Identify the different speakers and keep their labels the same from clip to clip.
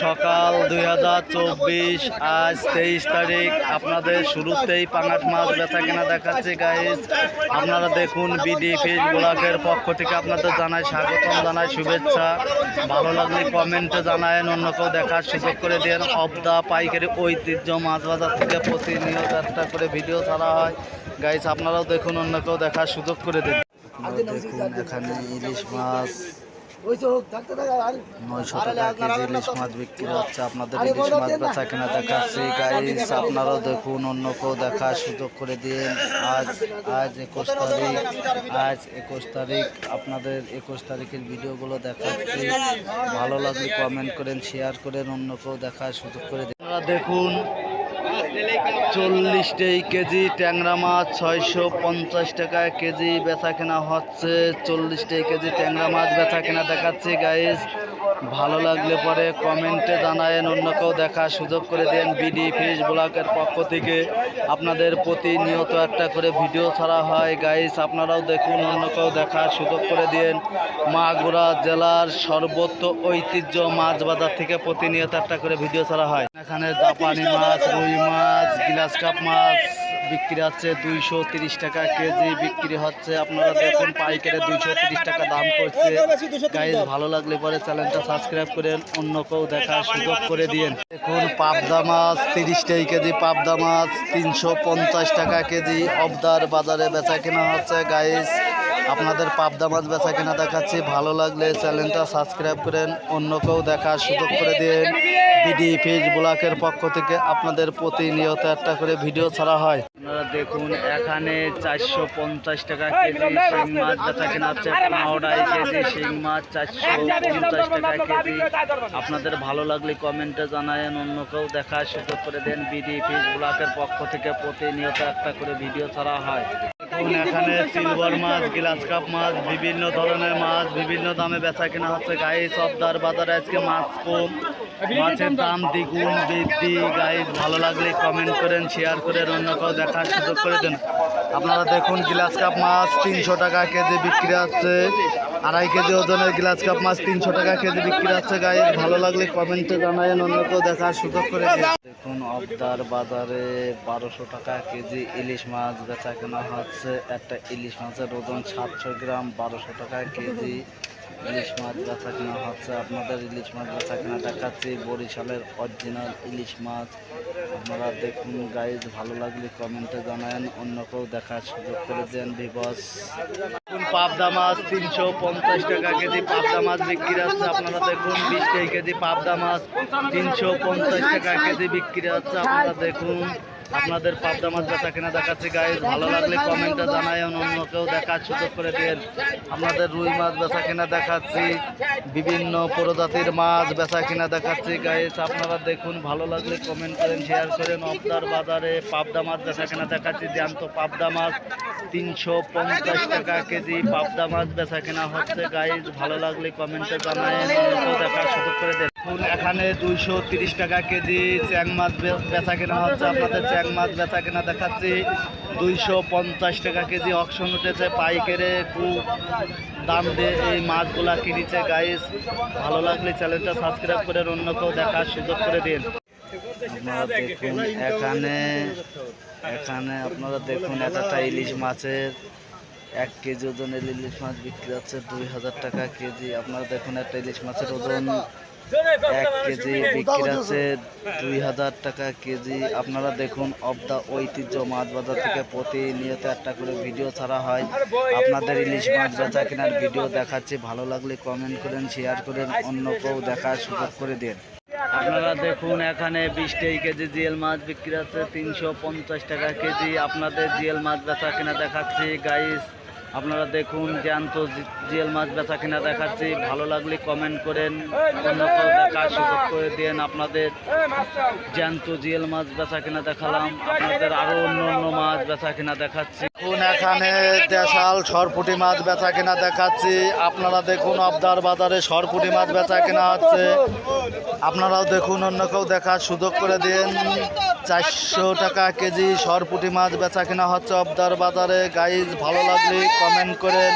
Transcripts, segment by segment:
Speaker 1: সকাল 2024 আজ 23 তারিখ। আপনাদের শুরুতেই পাঙাশ মাছ বেচা কেনা দেখাচ্ছে গাইস। আপনারা দেখুন বিডি ফিশ ব্লগের পক্ষ থেকে আপনাদের জানাই স্বাগতম, জানাই শুভেচ্ছা। ভালো লাগলে কমেন্টে জানায়েন, অন্য কেউ দেখার সুযোগ করে দেন। অফ দা পাইকারি ঐতিহ্য মাছ বাজার থেকে প্রতিনিয়ত একটা করে ভিডিও ছাড়া হয় গাইস। আপনারাও দেখুন, অন্য কেউ দেখার সুযোগ করে দেন। দেখুন এখানে ইলিশ মাছ 900 টাকা কেজি ইলিশ মাছ বিক্রি হচ্ছে। আপনাদের ইলিশ মাছ বেচা কেনা দেখাচ্ছি গাইস। আপনারাও দেখুন, অন্য কেউ দেখার সুযোগ করে দিন। আজ 21 তারিখ। আপনাদের 21 তারিখের ভিডিওগুলো দেখাচ্ছি। ভালো লাগলে কমেন্ট করেন, শেয়ার করেন, অন্য কেউ দেখার সুযোগ করে দিন। আপনারা দেখুন 40 কেজি ট্যাংরা মাছ 650 টাকা কেজি বেচা কেনা হচ্ছে। 40 কেজি ট্যাংরা মাছ বেচা কেনা দেখাচ্ছি গাইস। ভালো লাগলে পরে কমেন্টে জানায়েন, অন্য কেউ দেখার সুযোগ করে দেন। বিডি ফিশ ব্লগের পক্ষ থেকে আপনাদের প্রতিনিয়ত একটা করে ভিডিও ছাড়া হয় গাইস। আপনারাও দেখুন, অন্য কেউ দেখার সুযোগ করে দেন। মাগুরা জেলার সর্বোচ্চ ঐতিহ্য মাছ বাজার থেকে প্রতিনিয়ত একটা করে ভিডিও ছাড়া হয়। এখানে জাপানি মাছ, রুই মাছ, গ্লাস কাপ মাছ বিক্রি হচ্ছে 230 টাকা কেজি বিক্রি হচ্ছে। আপনারা দেখুন পাইকারে 230 টাকা দাম করছে গাইস। ভালো লাগলে পরে চ্যানেলটা সাবস্ক্রাইব করেন, অন্য কেউ দেখার সুযোগ করে দিন। দেখুন পাবদা মাছ 30 কেজি, পাবদা মাছ 350 টাকা কেজি অবদার বাজারে বেচা কেনা হচ্ছে গাইস। আপনাদের পাবদা মাছ বেচা কেনা দেখাচ্ছি। ভালো লাগলে চ্যানেলটা সাবস্ক্রাইব করেন, অন্য কেউ দেখার সুযোগ করে দিন। বিডি ফিশ ব্লগের পক্ষ থেকে আপনাদের প্রতিনিয়ত একটা করে ভিডিও ছাড়া হয়। আপনারা দেখুন এখানে 450 টাকা কেজি শিং মাছ বেচা কেনা হচ্ছে। 15 কেজি শিং মাছ 450 টাকা কেজি। আপনাদের ভালো লাগলে কমেন্টে জানায়েন, অন্য কেউ দেখার সুযোগ করে দেন। বিডি ফিশ ব্লগের পক্ষ থেকে প্রতিনিয়ত একটা করে ভিডিও ছাড়া হয়। এখানে সিলভার মাছ, গ্লাস কাপ মাছ, বিভিন্ন ধরনের মাছ বিভিন্ন দামে বেচা কেনা হচ্ছে গাইস। অবদার বাজারে আজকে মাছ কম, মাছের দাম দ্বিগুণ বৃদ্ধি গাইস। ভালো লাগলে কমেন্ট করেন, শেয়ার করেন, অন্য কেউ দেখার সুযোগ করে দেন। আপনারা দেখুন গ্লাস কাপ মাছ 300 টাকা কেজি বিক্রি হচ্ছে। 2.5 কেজি ওজনের গ্লাস কাপ মাছ 300 টাকা কেজি বিক্রি হচ্ছে গাইস। ভালো লাগলে কমেন্টে জানায়েন, অন্য কেউ দেখার সুযোগ করে দিন। দেখুন অবদার বাজারে 1200 টাকা কেজি ইলিশ মাছ বেচা কেনা হচ্ছে। একটা ইলিশ মাছের ওজন 700 গ্রাম, 1200 টাকা কেজি ইলিশ মাছ বেচা কেনা হচ্ছে। আপনাদের ইলিশ মাছ বেচা কেনা দেখাচ্ছি। বরিশালের অরিজিনাল ইলিশ মাছ। আপনারা দেখুন গাইজ, ভালো লাগলে কমেন্টে জানায়েন, অন্য কেউ দেখার সুযোগ করে দেন। ভিভস পাবদা মাছ 350 টাকা কেজি পাবদা মাছ বিক্রি হচ্ছে। আপনারা দেখুন 20 কেজি পাবদা মাছ 350 টাকা কেজি বিক্রি হচ্ছে। আপনারা দেখুন আপনাদের পাবদা মাছ বেচা কেনা দেখাচ্ছি গাইজ। ভালো লাগলে কমেন্টে জানায়েন, অন্য কেউ দেখার সুযোগ করে দেন। আপনাদের রুই মাছ বেচা কেনা দেখাচ্ছি। বিভিন্ন প্রজাতির মাছ বেচা কেনা দেখাচ্ছি গাইজ। আপনারা দেখুন, ভালো লাগলে কমেন্ট করেন, শেয়ার করেন। অবদার বাজারে পাবদা মাছ বেচা কেনা দেখাচ্ছি। জ্যান্ত পাবদা মাছ 350 টাকা কেজি পাবদা মাছ বেচা কেনা হচ্ছে গাইজ। ভালো লাগলে কমেন্টে জানায়েন, অন্য কেউ দেখার সুযোগ করে দেন। এখানে 230 টাকা কেজি চ্যাং মাছ বেচা কেনা হচ্ছে। আপনাদের চ্যাং মাছ বেচা কেনা দেখাচ্ছি। 250 টাকা কেজি অকশন উঠেছে। পাইকারে খুব দাম দিয়ে এই মাছগুলা কিনেছে গাইস। ভালো লাগলে চ্যানেলটা সাবস্ক্রাইব করে অন্য কেউ দেখার সুযোগ করে দিন। আপনারা দেখুন এখানে আপনারা দেখুন একটা ইলিশ মাছের 1 কেজি ওজনের ইলিশ মাছ বিক্রি হচ্ছে 2000 টাকা কেজি। আপনারা দেখুন একটা ইলিশ মাছের ওজন 1 কেজি বিক্রি আছে 2000 টাকা কেজি। আপনারা দেখুন অব দা ঐতিহ্য মাছ বাজার থেকে প্রতিনিয়ত একটা করে ভিডিও ছাড়া হয়। আপনাদের ইলিশ মাছ বেচা কেনার ভিডিও দেখাচ্ছি। ভালো লাগলে কমেন্ট করেন, শেয়ার করেন, অন্য কেউ দেখার সুযোগ করে দিন। আপনারা দেখুন এখানে 20 কেজি জিএল মাছ বিক্রি আছে 350 টাকা কেজি। আপনাদের জিএল মাছ বেচা কেনা দেখাচ্ছি গাইস। আপনারা দেখুন জ্যান্ত জিএল মাছ বেচা কেনা দেখাচ্ছি। ভালো লাগলে কমেন্ট করেন, অন্য কেউ দেখার সুযোগ করে দেন। আপনাদের জ্যান্ত জিএল মাছ বেচা কেনা দেখালাম, আপনাদের আরো অন্য মাছ বেচা কেনা দেখাচ্ছি। এখানে দেশাল সরপুঁটি মাছ বেচা কেনা দেখাচ্ছি। আপনারা দেখুন অবদার বাজারে সরপুঁটি মাছ বেচা কেনা হচ্ছে। আপনারাও দেখুন, অন্য কেউ দেখার সুযোগ করে দিন। 400 টাকা কেজি সরপুঁটি মাছ বেচা কেনা হচ্ছে অবদার বাজারে গাইজ। ভালো লাগলে কমেন্ট করেন,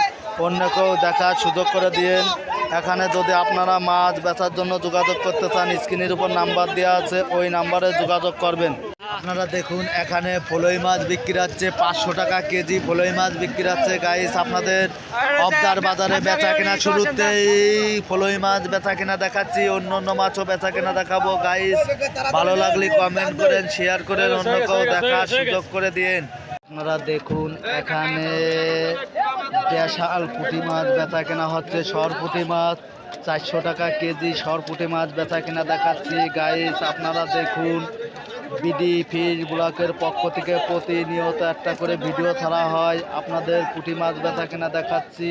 Speaker 1: অন্য কেউ দেখার সুযোগ করে দিন। এখানে যদি আপনারা মাছ বেচার জন্য যোগাযোগ করতে চান স্ক্রিনের উপর নাম্বার দেওয়া আছে, ওই নাম্বারে যোগাযোগ করবেন। আপনারা দেখুন এখানে ফলই মাছ বিক্রি হচ্ছে 500 টাকা কেজি। ফলই মাছ বিক্রি হচ্ছে গাইস। আপনাদের অবদার বাজারে বেচা কেনা শুরুতেই ফলই মাছ বেচা কেনা দেখাচ্ছি, অন্য অন্য মাছও বেচা কেনা দেখাবো গাইস। ভালো লাগলে কমেন্ট করেন, শেয়ার করেন, অন্য কেউ দেখার সুযোগ করে দিন। আপনারা দেখুন এখানে দেশাল পুঁটি মাছ বেচা কেনা হচ্ছে। সর পুঁটি মাছ 400 টাকা কেজি। সর পুঁটি মাছ বেচা কেনা দেখাচ্ছি গাইস। আপনারা দেখুন বিডি ফিশ ব্লকের পক্ষ থেকে প্রতিনিয়ত একটা করে ভিডিও ছাড়া হয়। আপনাদের পুঁটি মাছ বেচা কেনা দেখাচ্ছি,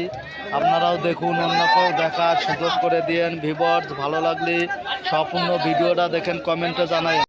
Speaker 1: আপনারাও দেখুন, অন্যকেও দেখার সুযোগ করে দিন। ভিউয়ার্স ভালো লাগলে সম্পূর্ণ ভিডিওটা দেখেন, কমেন্টে জানাই।